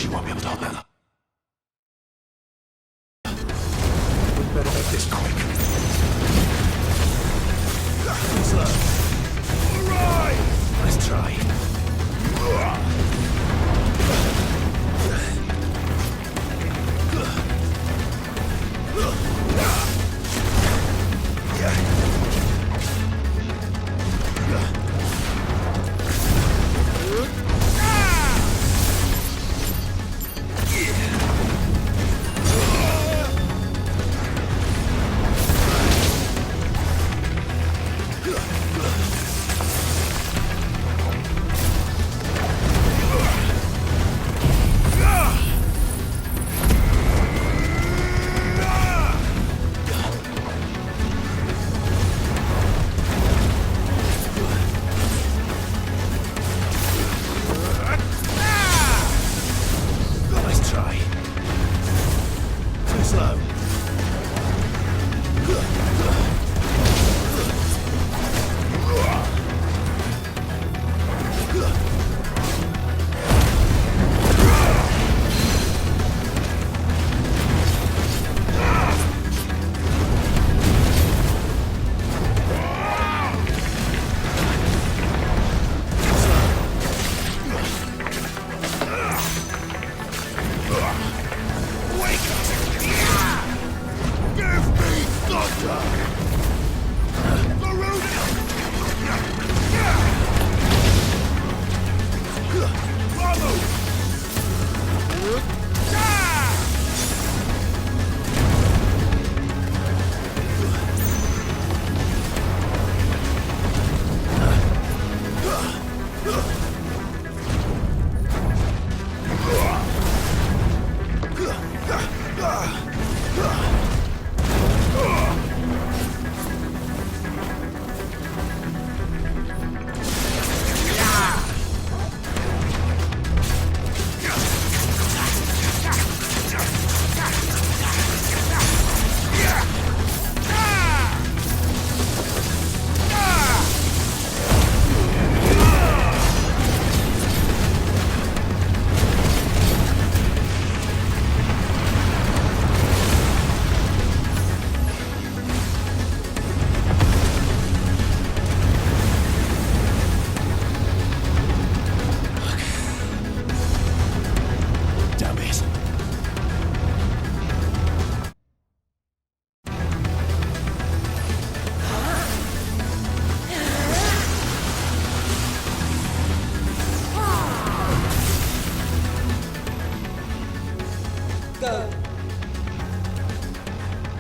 希望骗不到人了。We better make this quick. Slow. All right. Let's try.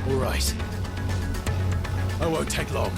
All right. I won't take long.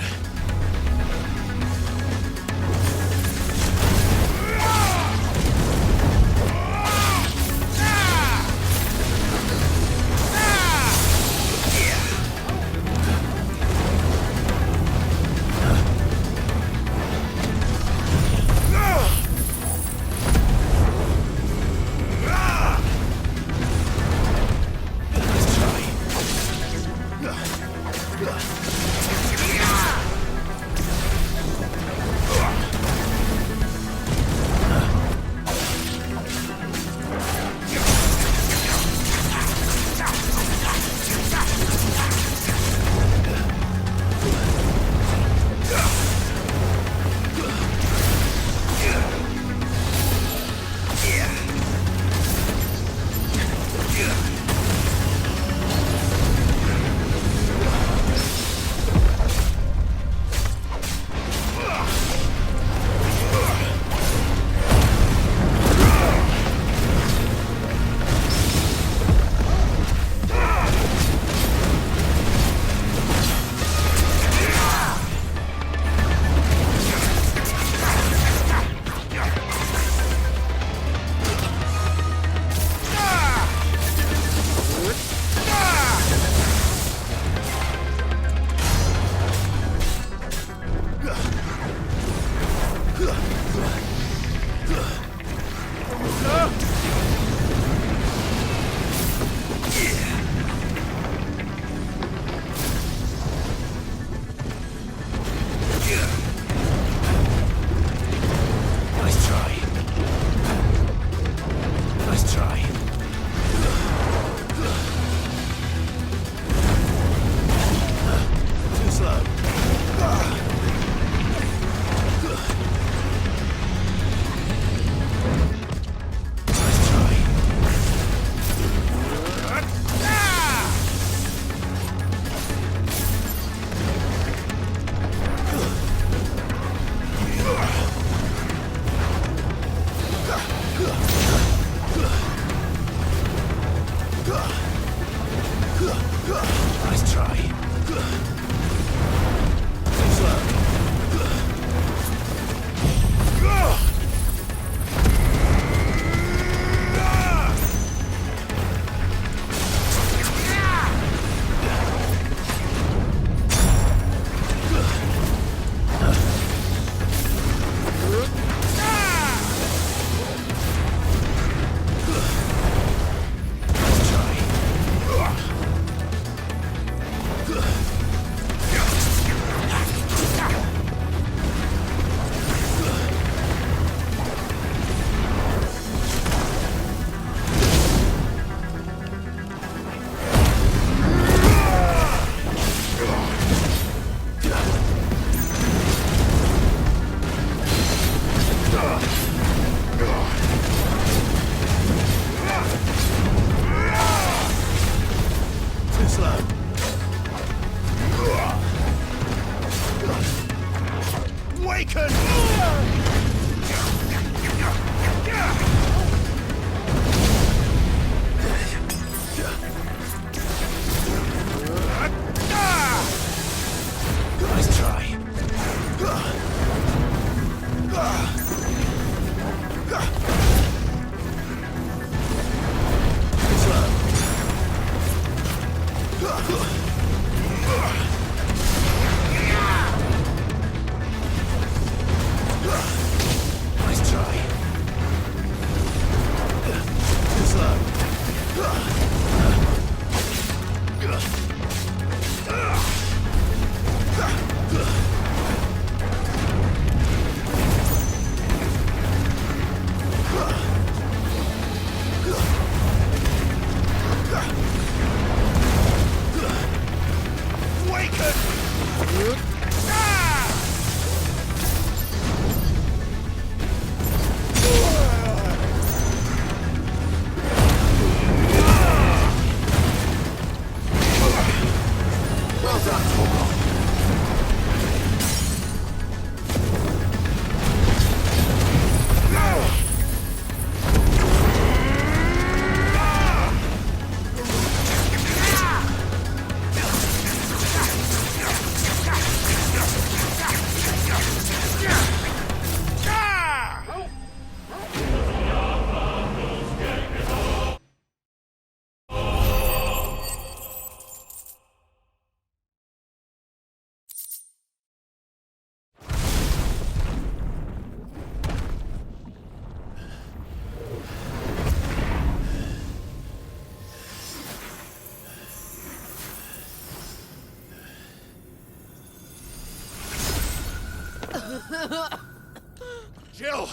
Jill!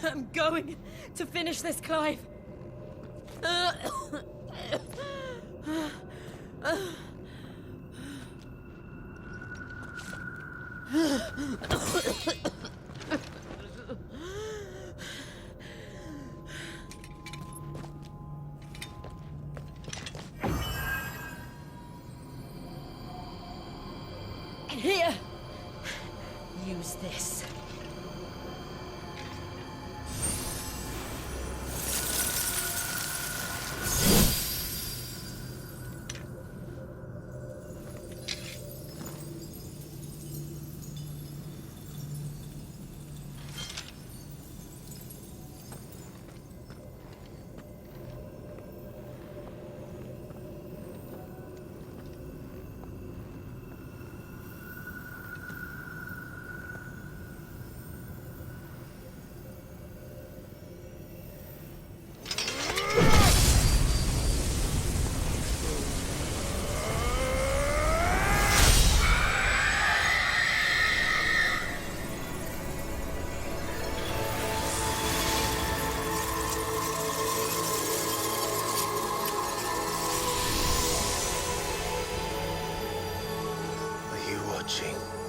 I'm going to finish this, Clive. Here, use this.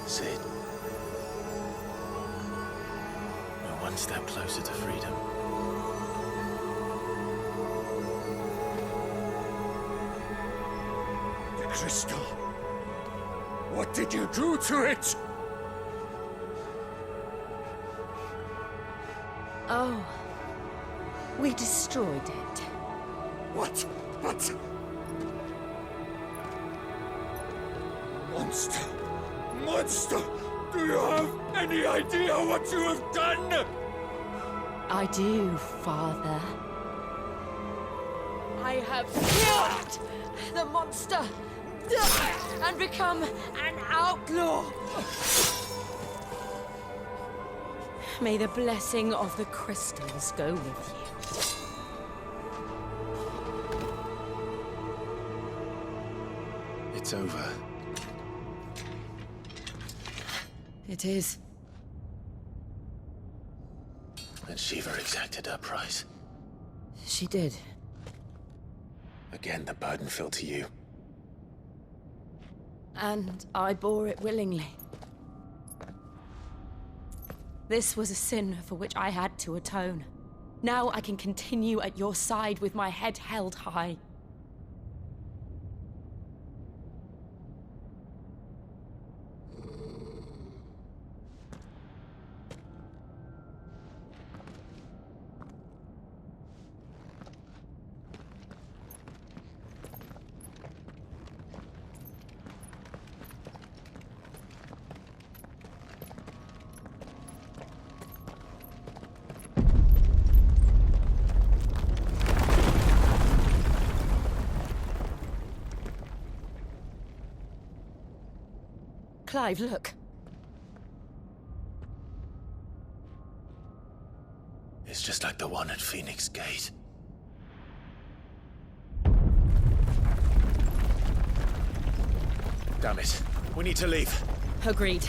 Sid. We're one step closer to freedom. The crystal. What did you do to it? Oh, we destroyed it. What? Monster! Monster! Do you have any idea what you have done? I do, Father. I have killed the monster and become an outlaw. May the blessing of the crystals go with you. It's over. It is. And Shiva exacted her price. She did. Again, the burden fell to you. And I bore it willingly. This was a sin for which I had to atone. Now I can continue at your side with my head held high. Clive, look. It's just like the one at Phoenix Gate. Damn it. We need to leave. Agreed.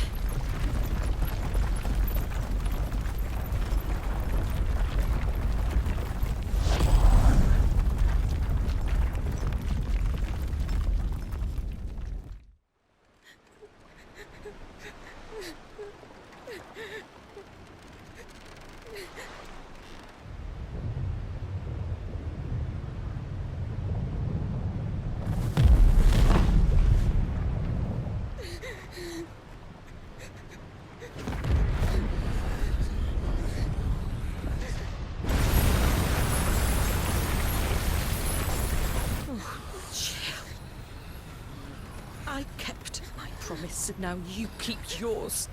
I kept my promise, and now you keep yours.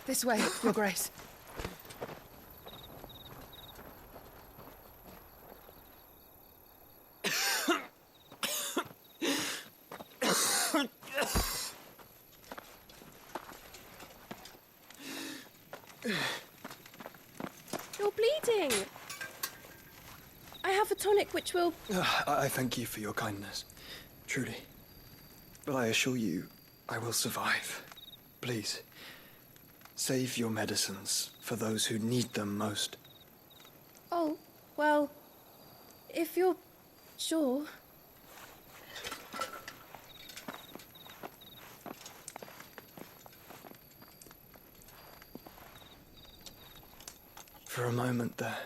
This way, Your Grace. You're bleeding. I have a tonic which will... I thank you for your kindness, truly. But I assure you, I will survive. Please, save your medicines for those who need them most. Oh, well, if you're sure. For a moment there,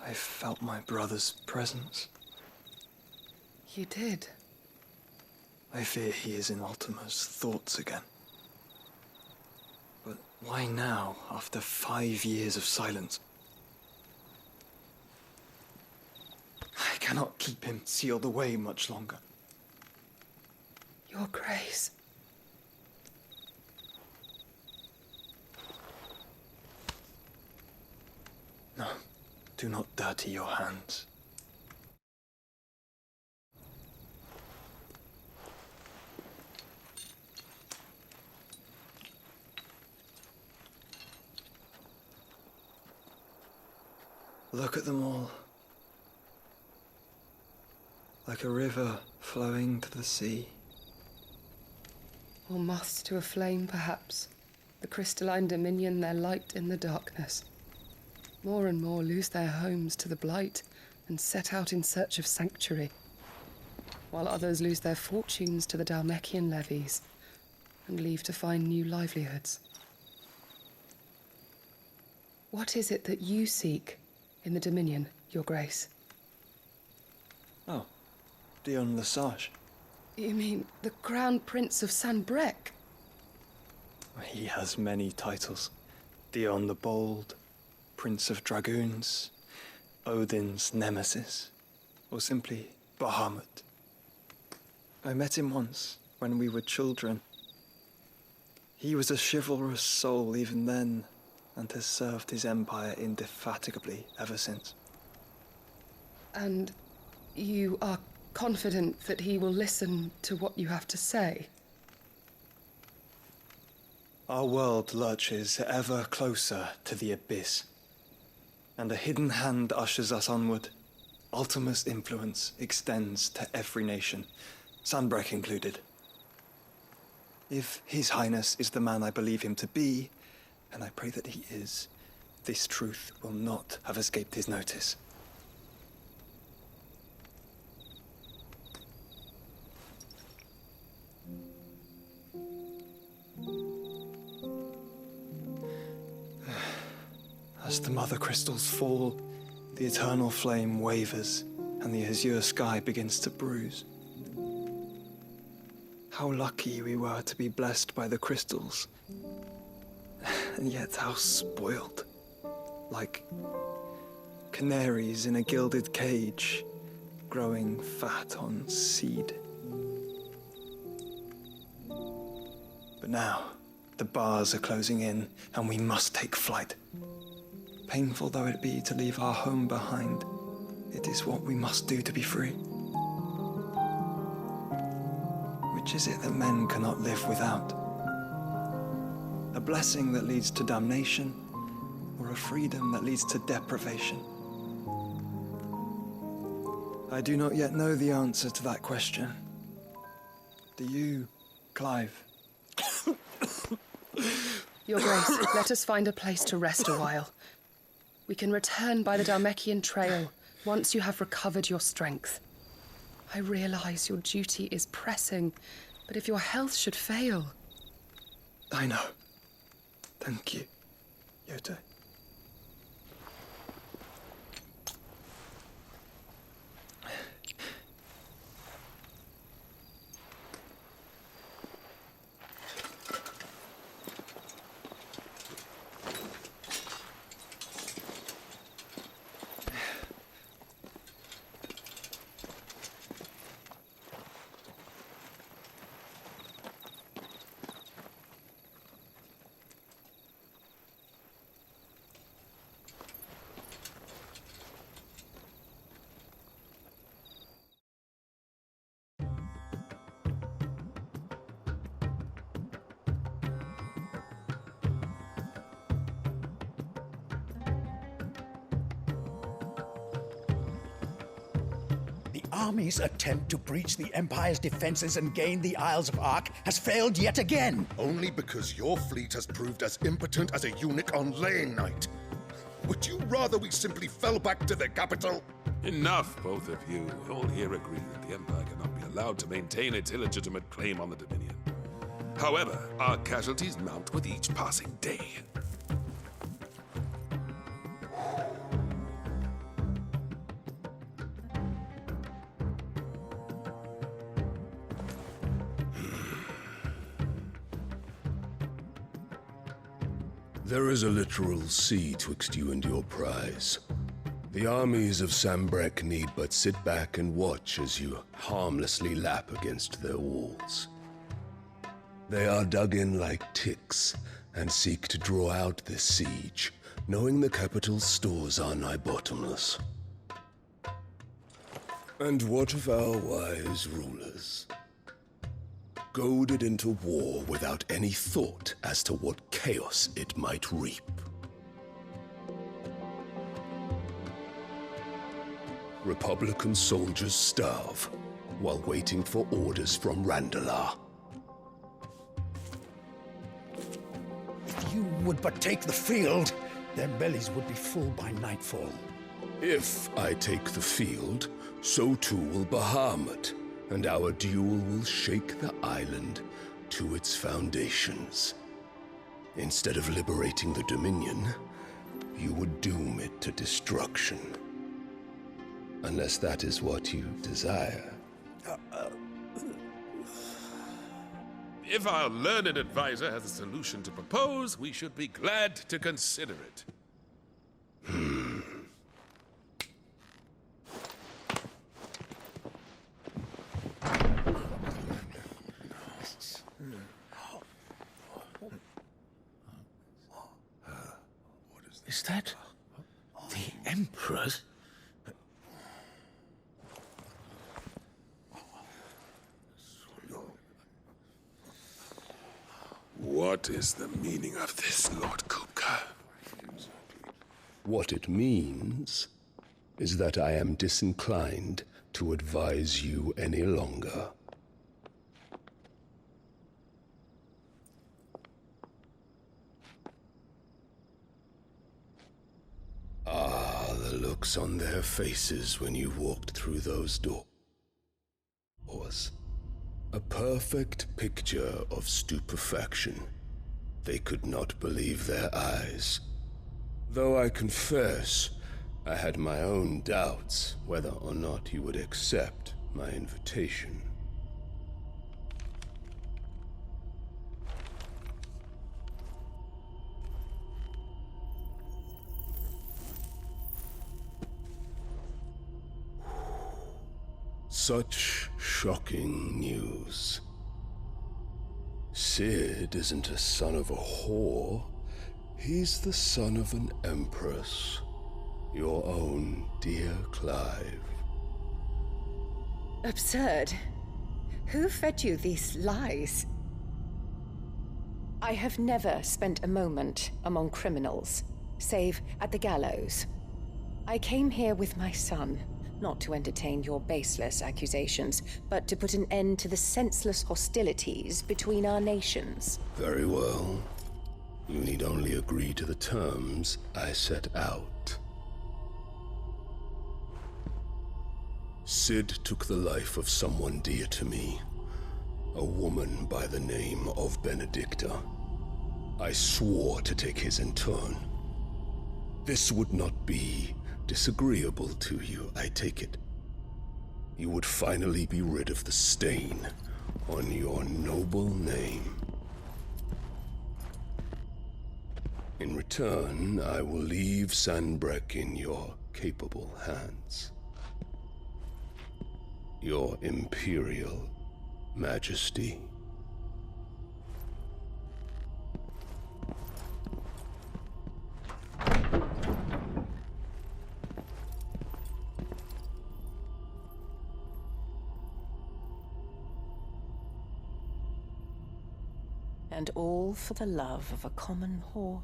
I felt my brother's presence. You did. I fear he is in Ultima's thoughts again. But why now, after 5 years of silence? I cannot keep him sealed away much longer. Your Grace. No, do not dirty your hands. Look at them all. Like a river flowing to the sea. Or moths to a flame, perhaps. The crystalline dominion their light in the darkness. More and more lose their homes to the blight and set out in search of sanctuary, while others lose their fortunes to the Dhalmekian levies and leave to find new livelihoods. What is it that you seek in the Dominion, Your Grace? Oh, Dion Lesage. You mean the Crown Prince of Sanbrec? He has many titles. Dion the Bold, Prince of Dragoons, Odin's Nemesis, or simply Bahamut. I met him once, when we were children. He was a chivalrous soul even then, and has served his empire indefatigably ever since. And you are confident that he will listen to what you have to say? Our world lurches ever closer to the abyss, and a hidden hand ushers us onward. Ultima's influence extends to every nation, Sanbrec included. If His Highness is the man I believe him to be, and I pray that he is, this truth will not have escaped his notice. As the mother crystals fall, the eternal flame wavers, and the azure sky begins to bruise. How lucky we were to be blessed by the crystals, and yet how spoiled. Like canaries in a gilded cage, growing fat on seed. But now, the bars are closing in, and we must take flight. Painful though it be to leave our home behind, it is what we must do to be free. Which is it that men cannot live without? A blessing that leads to damnation, or a freedom that leads to deprivation? I do not yet know the answer to that question. Do you, Clive? Your Grace, let us find a place to rest a while. We can return by the Dhalmekian trail once you have recovered your strength. I realize your duty is pressing, but if your health should fail... I know. Thank you, Yote. army's attempt to breach the Empire's defenses and gain the Isles of Ark has failed yet again. Only because your fleet has proved as impotent as a eunuch on laying night. Would you rather we simply fell back to the capital? Enough, both of you. All here agree that the Empire cannot be allowed to maintain its illegitimate claim on the Dominion. However, our casualties mount with each passing day. There is a literal sea twixt you and your prize. The armies of Sambrek need but sit back and watch as you harmlessly lap against their walls. They are dug in like ticks and seek to draw out this siege, knowing the capital's stores are nigh bottomless. And what of our wise rulers? Goaded into war without any thought as to what chaos it might reap. Republican soldiers starve while waiting for orders from Randalar. If you would but take the field, their bellies would be full by nightfall. If I take the field, so too will Bahamut, and our duel will shake the island to its foundations. Instead of liberating the Dominion, you would doom it to destruction. Unless that is what you desire. If our learned advisor has a solution to propose, we should be glad to consider it. Is that the Emperor's? What is the meaning of this, Lord Kupka? What it means is that I am disinclined to advise you any longer. Ah, the looks on their faces when you walked through those doors. A perfect picture of stupefaction. They could not believe their eyes. Though I confess, I had my own doubts whether or not you would accept my invitation. Such shocking news. Sid isn't a son of a whore. He's the son of an empress. Your own dear Clive. Absurd. Who fed you these lies? I have never spent a moment among criminals, save at the gallows. I came here with my son, not to entertain your baseless accusations, but to put an end to the senseless hostilities between our nations. Very well. You need only agree to the terms I set out. Sid took the life of someone dear to me, a woman by the name of Benedicta. I swore to take his in turn. This would not be disagreeable to you, I take it. You would finally be rid of the stain on your noble name. In return, I will leave Sanbrek in your capable hands. Your Imperial Majesty. And all for the love of a common whore.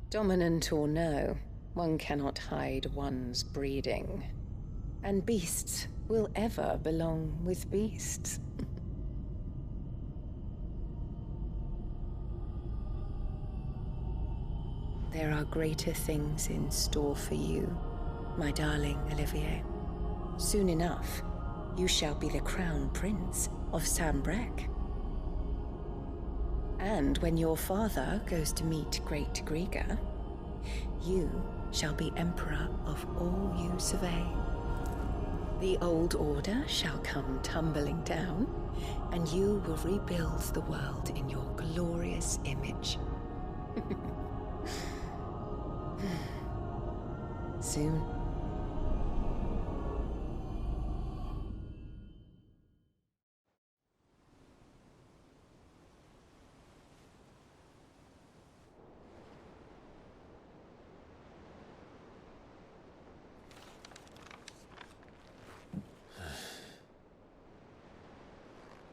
Dominant or no, one cannot hide one's breeding. And beasts will ever belong with beasts. There are greater things in store for you, my darling Olivier. Soon enough, you shall be the crown prince of Sambrec. And when your father goes to meet Great Grieger, you shall be emperor of all you survey. The old order shall come tumbling down, and you will rebuild the world in your glorious image. Soon.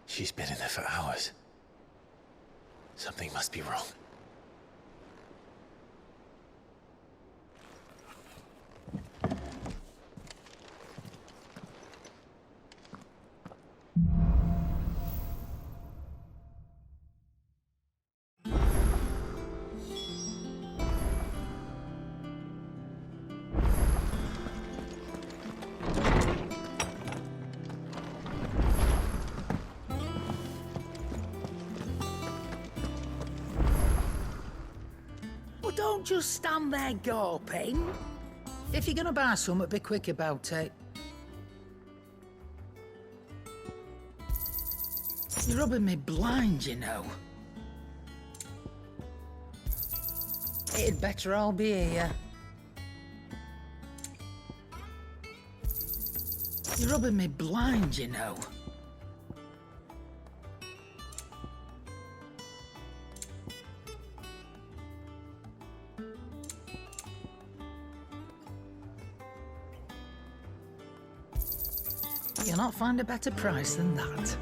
She's been in there for hours. Something must be wrong. Don't just stand there gawping. If you're gonna buy something, be quick about it. You're rubbing me blind, you know. It'd better all be here. You're rubbing me blind, you know. You'll not find a better price than that.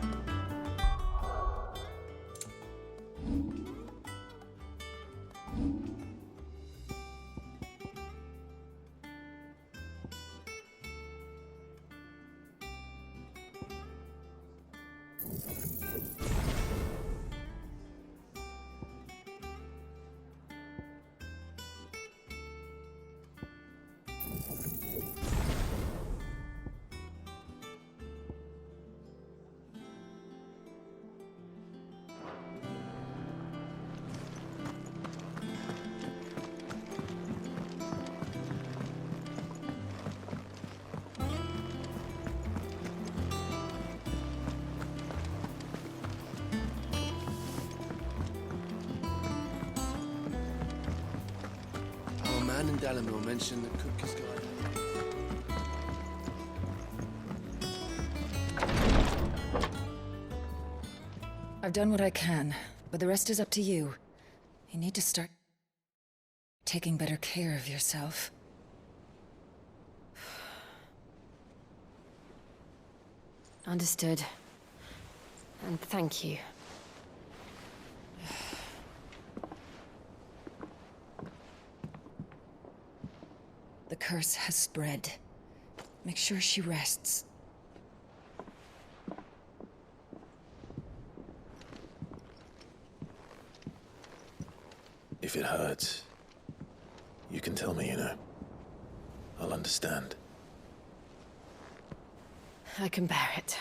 Man and Dalamore mentioned that Cook is going. I've done what I can, but the rest is up to you. You need to start taking better care of yourself. Understood. And thank you. The curse has spread. Make sure she rests. If it hurts, you can tell me, you know. I'll understand. I can bear it.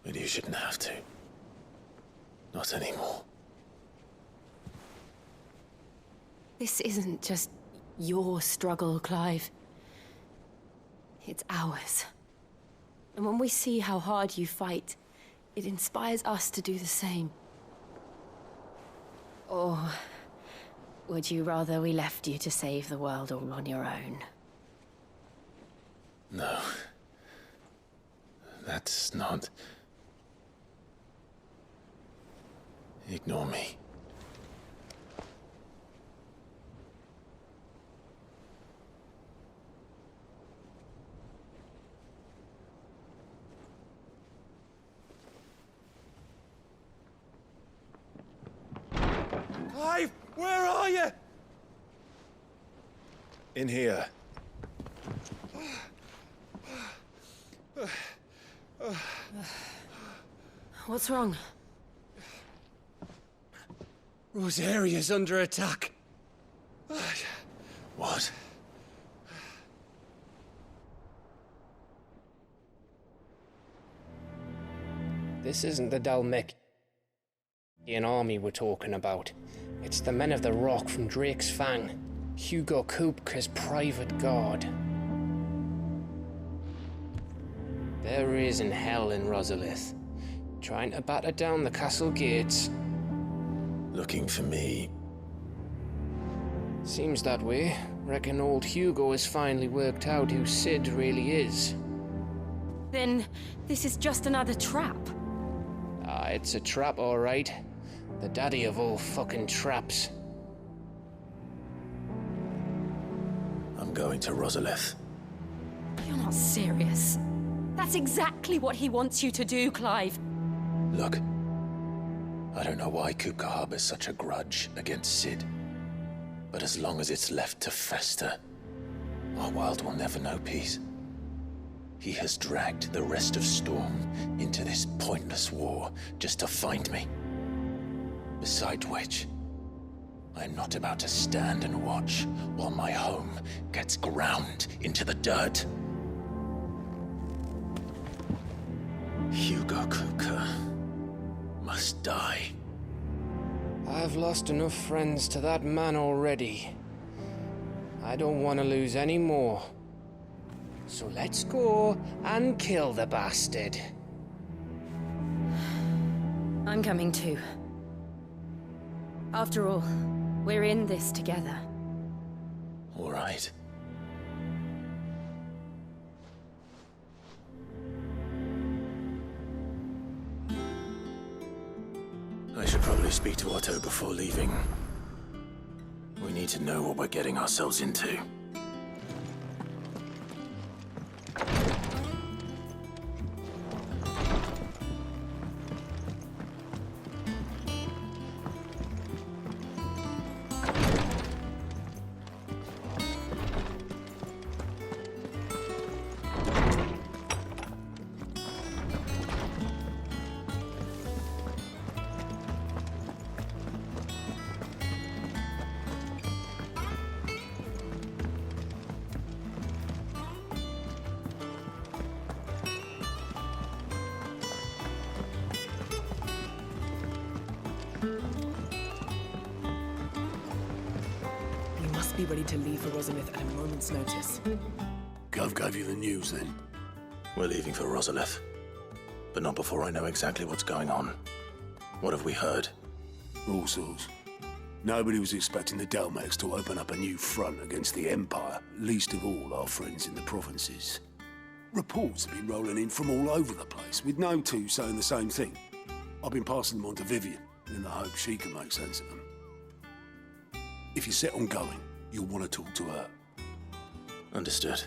But you shouldn't have to. Not anymore. This isn't just your struggle, Clive. It's ours. And when we see how hard you fight, it inspires us to do the same. Or would you rather we left you to save the world all on your own? No. That's not... Ignore me. Clive! Where are you? In here. What's wrong? Rosaria's under attack. What? This isn't the Dalmekian army we're talking about. It's the men of the Rock from Drake's Fang, Hugo Kupka's private guard. There is in hell in Rosalith, trying to batter down the castle gates. Looking for me. Seems that way. Reckon old Hugo has finally worked out who Sid really is. Then this is just another trap. Ah, it's a trap, all right. The daddy of all fucking traps. I'm going to Rosalith. You're not serious. That's exactly what he wants you to do, Clive. Look, I don't know why Kupka harbors such a grudge against Sid. But as long as it's left to fester, our world will never know peace. He has dragged the rest of Storm into this pointless war just to find me. Besides which, I'm not about to stand and watch while my home gets ground into the dirt. Hugo Kupka must die. I've lost enough friends to that man already. I don't want to lose any more. So let's go and kill the bastard. I'm coming too. After all, we're in this together. All right. I should probably speak to Otto before leaving. We need to know what we're getting ourselves into. Be ready to leave for Rosalith at a moment's notice. Gov gave you the news then? We're leaving for Rosalith, but not before I know exactly what's going on. What have we heard? All sorts. Nobody was expecting the Dalmeks to open up a new front against the Empire, least of all our friends in the provinces. Reports have been rolling in from all over the place, with no two saying the same thing. I've been passing them on to Vivian, in the hope she can make sense of them. If you're set on going, you'll want to talk to her. Understood.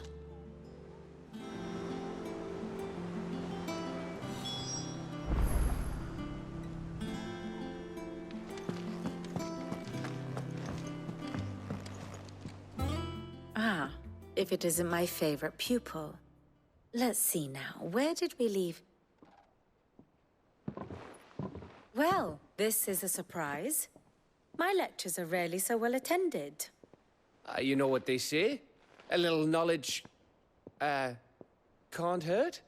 Ah, if it isn't my favorite pupil. Let's see now, where did we leave? Well, this is a surprise. My lectures are rarely so well attended. You know what they say? A little knowledge, can't hurt?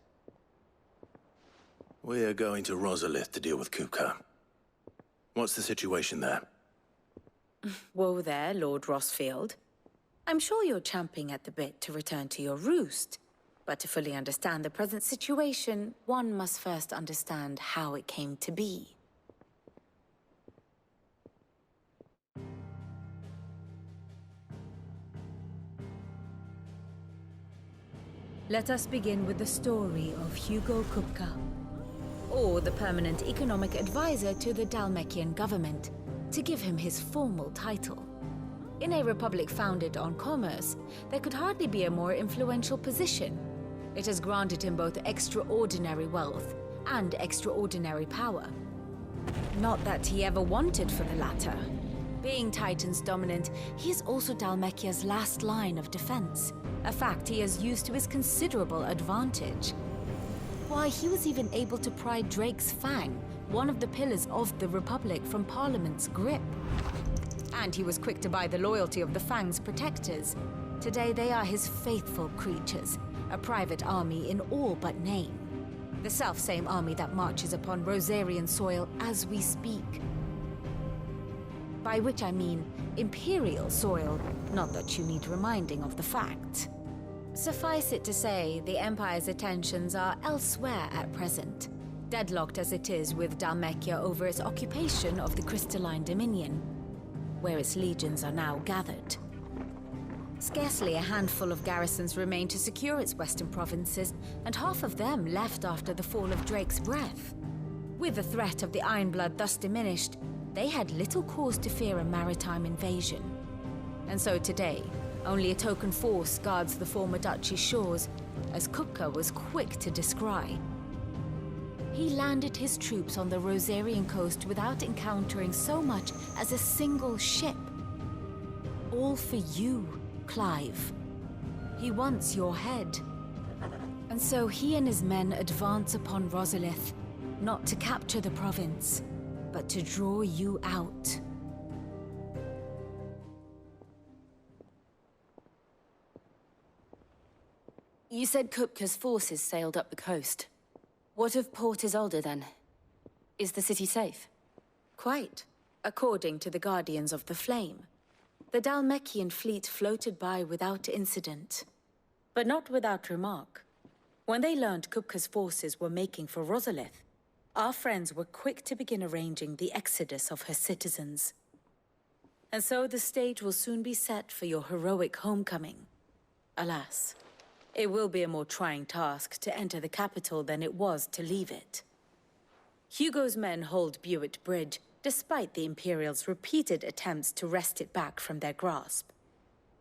We're going to Rosalith to deal with Kupka. What's the situation there? Whoa there, Lord Rossfield. I'm sure you're champing at the bit to return to your roost. But to fully understand the present situation, one must first understand how it came to be. Let us begin with the story of Hugo Kupka, or the permanent economic advisor to the Dalmekian government, to give him his formal title. In a republic founded on commerce, there could hardly be a more influential position. It has granted him both extraordinary wealth and extraordinary power. Not that he ever wanted for the latter. Being Titan's dominant, he is also Dhalmekia's last line of defense, a fact he has used to his considerable advantage. Why, he was even able to pry Drake's Fang, one of the pillars of the Republic, from Parliament's grip. And he was quick to buy the loyalty of the Fang's protectors. Today they are his faithful creatures, a private army in all but name. The self-same army that marches upon Rosarian soil as we speak. By which I mean Imperial soil, not that you need reminding of the fact. Suffice it to say, the Empire's attentions are elsewhere at present, deadlocked as it is with Dhalmekia over its occupation of the Crystalline Dominion, where its legions are now gathered. Scarcely a handful of garrisons remain to secure its western provinces, and half of them left after the fall of Drake's breath. With the threat of the Ironblood thus diminished, they had little cause to fear a maritime invasion. And so today, only a token force guards the former duchy's shores, as Kupka was quick to descry. He landed his troops on the Rosarian coast without encountering so much as a single ship. All for you, Clive. He wants your head. And so he and his men advance upon Rosalith, not to capture the province, but to draw you out. You said Kupka's forces sailed up the coast. What of Port Isolde, then? Is the city safe? Quite, according to the Guardians of the Flame. The Dhalmekian fleet floated by without incident. But not without remark. When they learned Kupka's forces were making for Rosalith, our friends were quick to begin arranging the exodus of her citizens. And so the stage will soon be set for your heroic homecoming. Alas, it will be a more trying task to enter the capital than it was to leave it. Hugo's men hold Buett Bridge, despite the Imperials' repeated attempts to wrest it back from their grasp.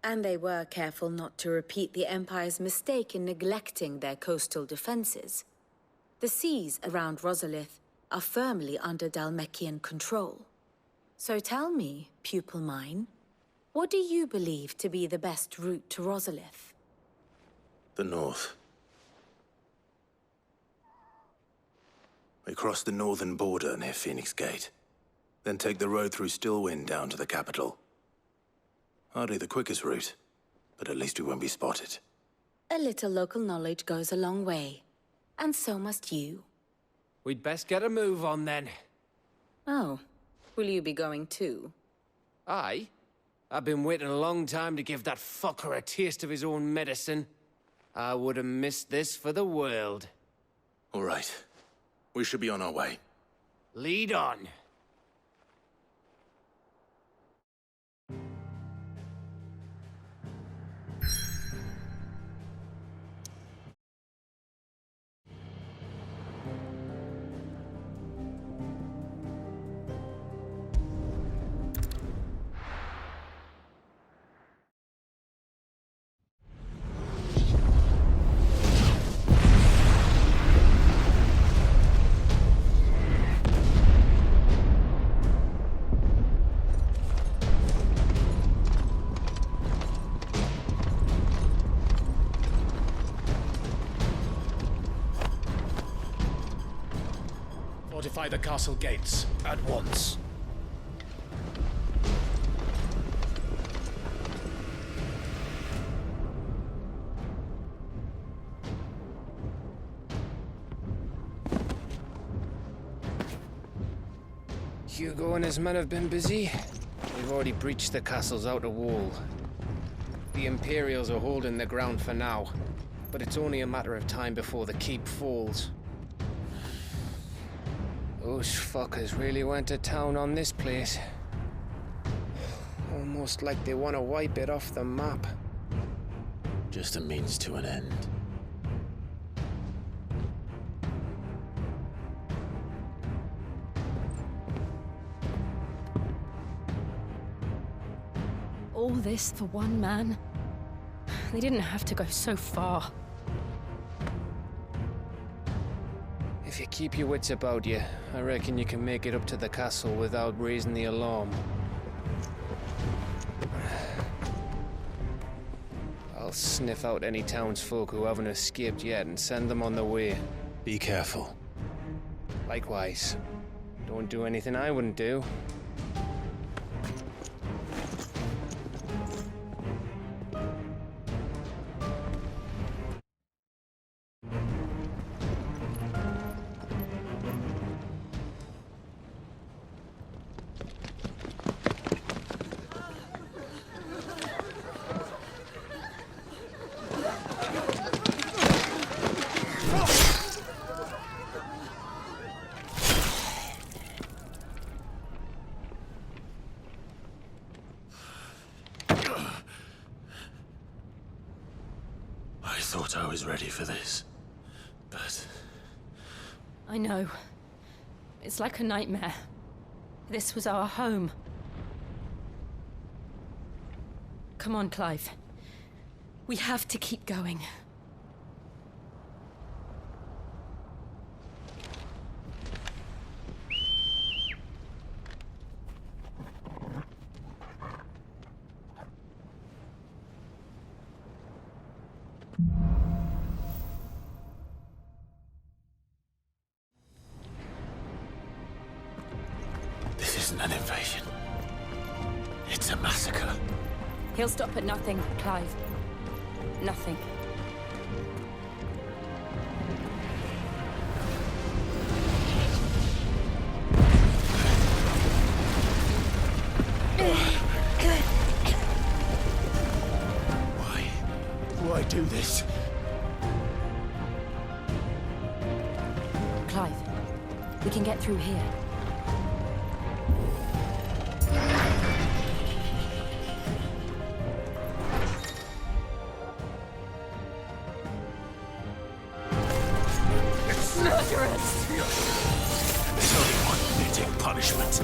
And they were careful not to repeat the Empire's mistake in neglecting their coastal defenses. The seas around Rosalith are firmly under Dhalmekian control. So tell me, pupil mine, what do you believe to be the best route to Rosalith? The north. We cross the northern border near Phoenix Gate, then take the road through Stillwind down to the capital. Hardly the quickest route, but at least we won't be spotted. A little local knowledge goes a long way. And so must you. We'd best get a move on then. Oh, will you be going too? Aye. I've been waiting a long time to give that fucker a taste of his own medicine. I would have missed this for the world. All right. We should be on our way. Lead on. Fortify the castle gates, at once. Hugo and his men have been busy. They've already breached the castle's outer wall. The Imperials are holding the ground for now, but it's only a matter of time before the keep falls. Those fuckers really went to town on this place. Almost like they want to wipe it off the map. Just a means to an end. All this for one man? They didn't have to go so far. If you keep your wits about you, I reckon you can make it up to the castle without raising the alarm. I'll sniff out any townsfolk who haven't escaped yet and send them on their way. Be careful. Likewise. Don't do anything I wouldn't do. I thought I was ready for this, but... I know. It's like a nightmare. This was our home. Come on, Clive. We have to keep going. This isn't an invasion. It's a massacre. He'll stop at nothing, Clive. Nothing. Why do this? Clive, we can get through here. Murderers! There's only one fitting punishment.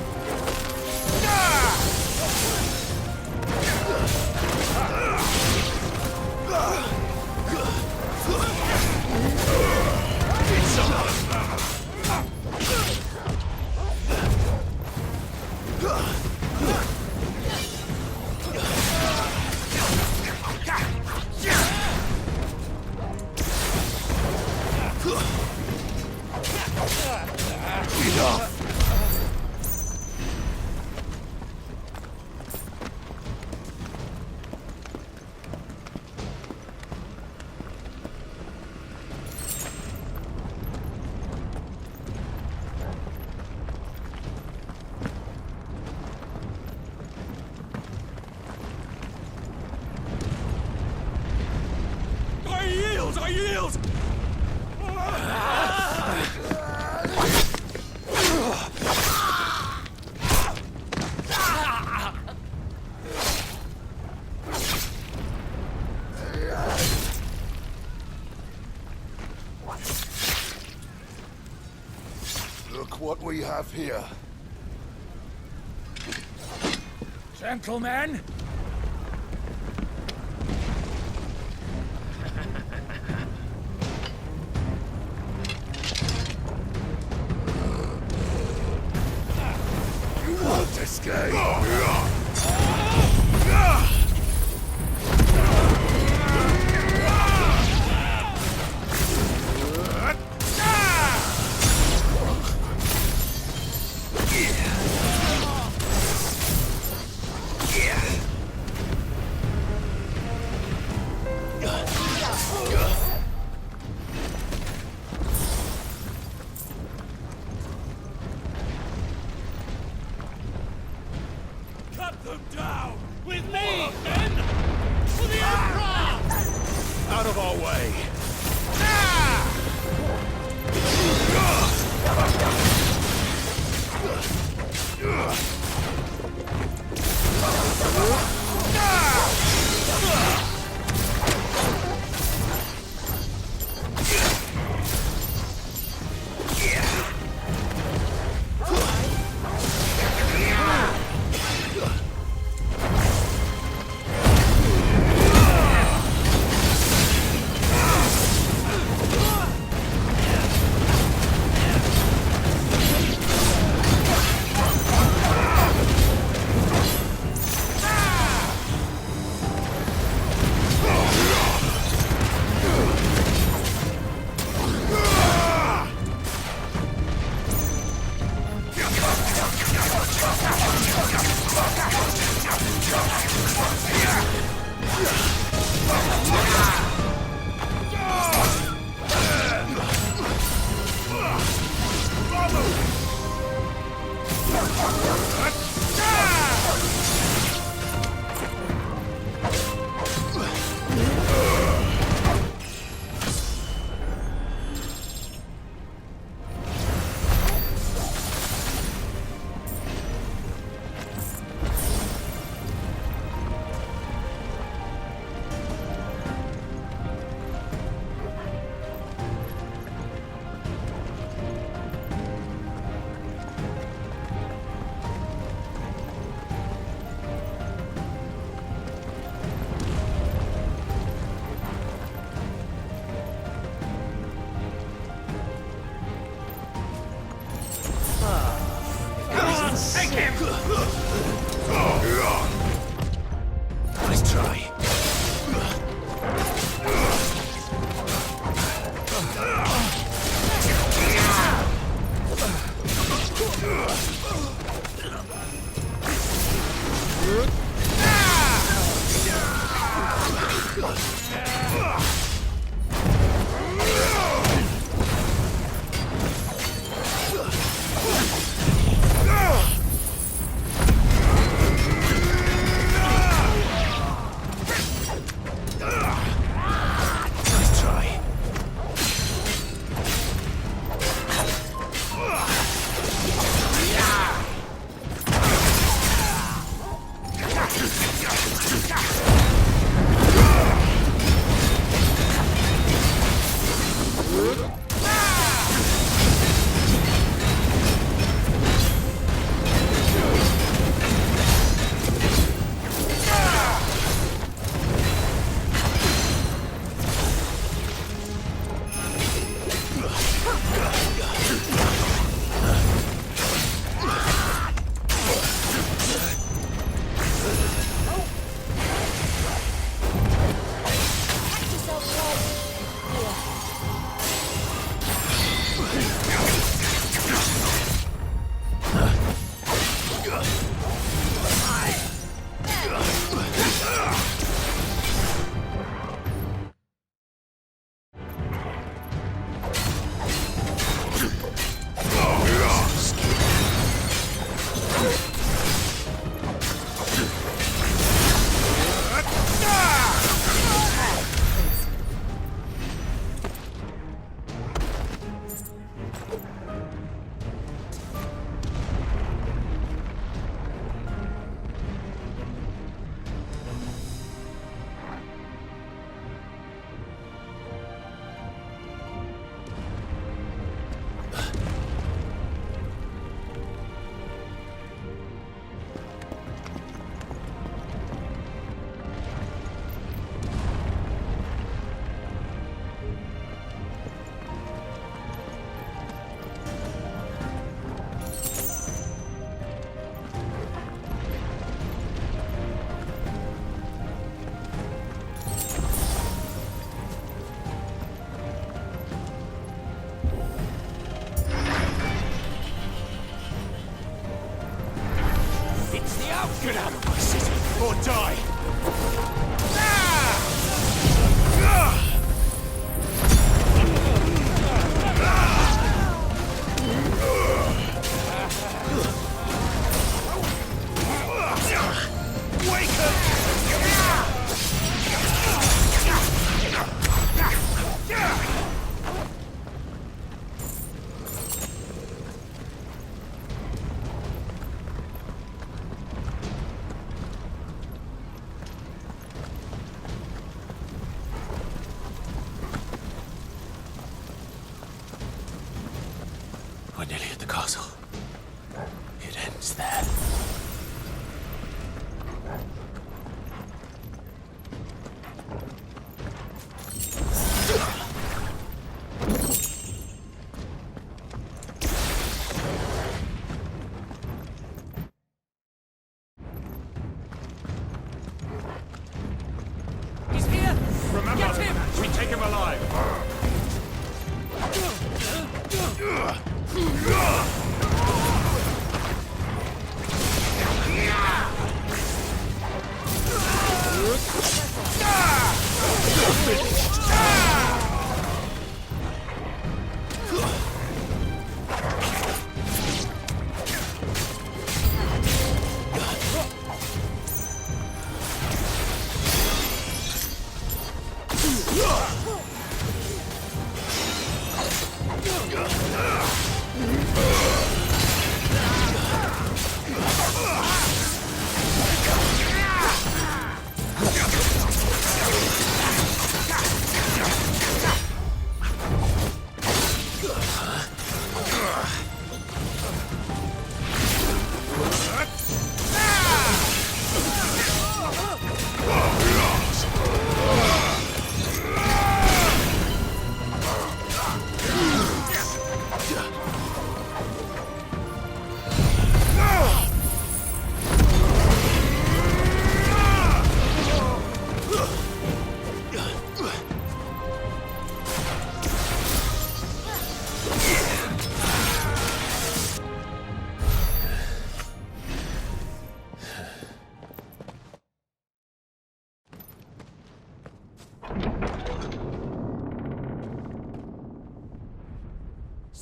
I yield! Look what we have here. Gentlemen! Escape! Them down! With me, men! For the Emperor! Out of our way!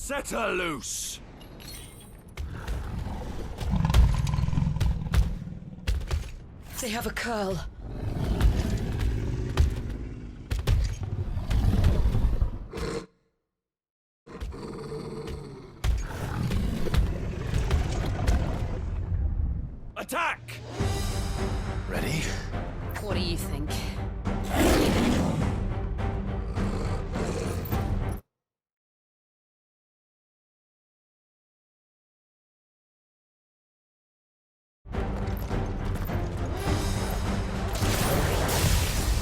Set her loose! They have a curl. Attack! Ready? What do you think?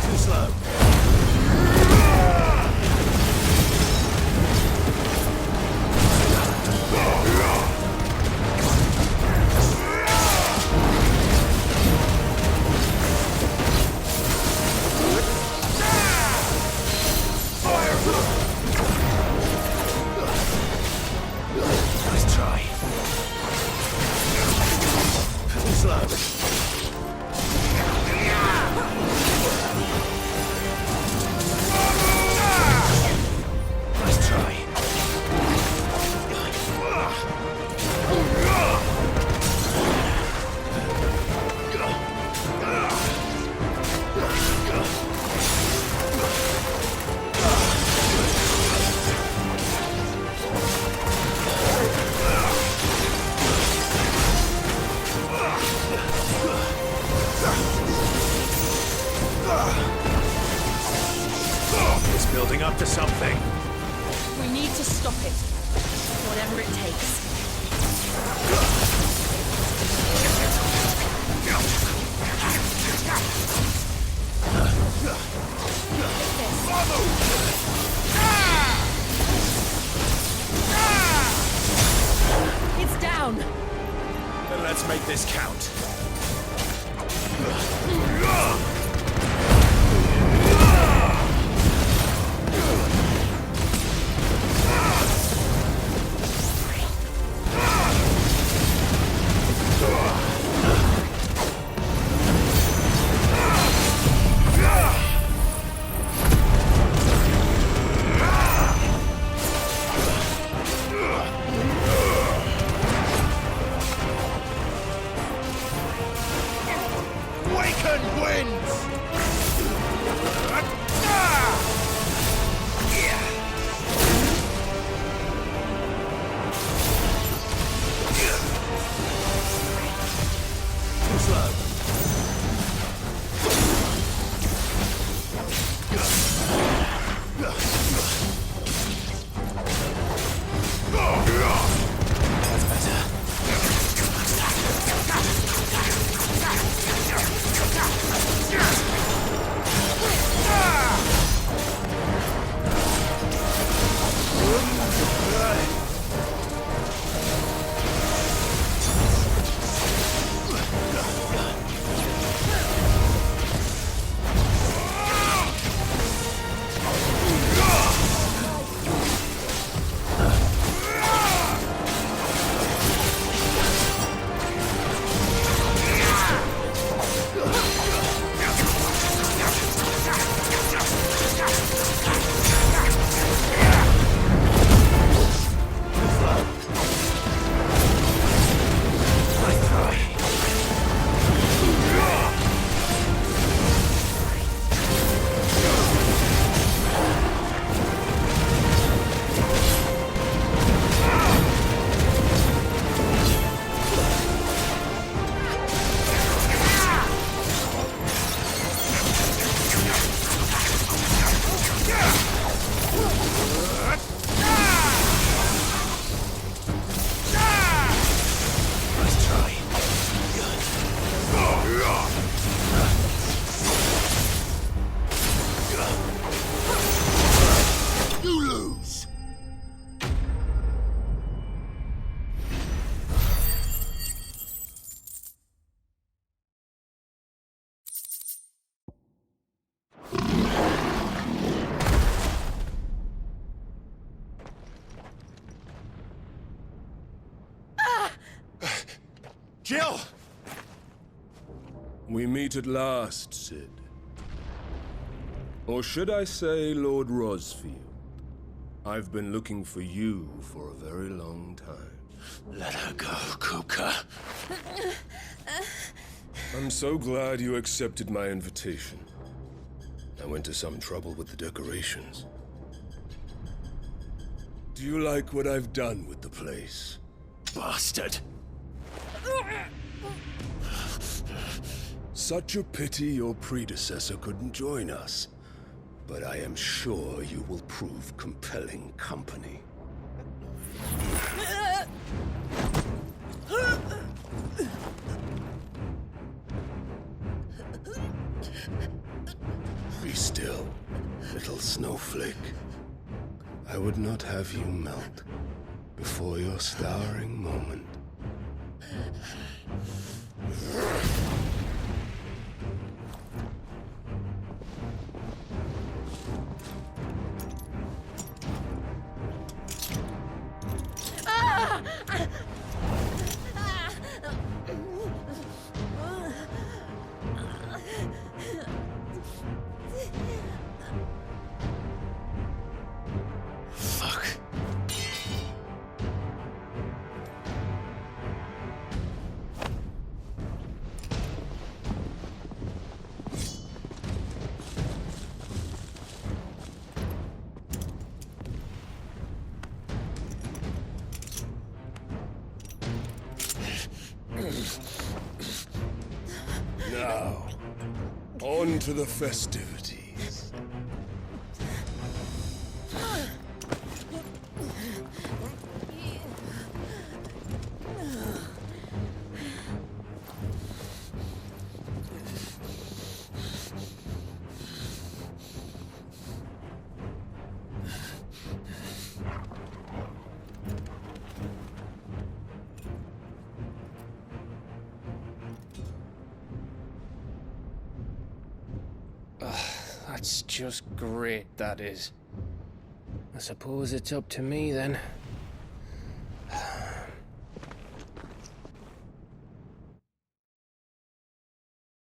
Too slow. Nice try. Too slow. Nice try. It's building up to something. We need to stop it. Whatever it takes. It's down. Then let's make this count. Waken wins! Too slow. That's better. Jill! We meet at last, Sid. Or should I say Lord Rosfield? I've been looking for you for a very long time. Let her go, Kupka. I'm so glad you accepted my invitation. I went to some trouble with the decorations. Do you like what I've done with the place? Bastard! Such a pity your predecessor couldn't join us. But I am sure you will prove compelling company. Be still, little snowflake. I would not have you melt before your starring moment. Fuck. Now, on to the festivities. That's just great, that is. I suppose it's up to me then.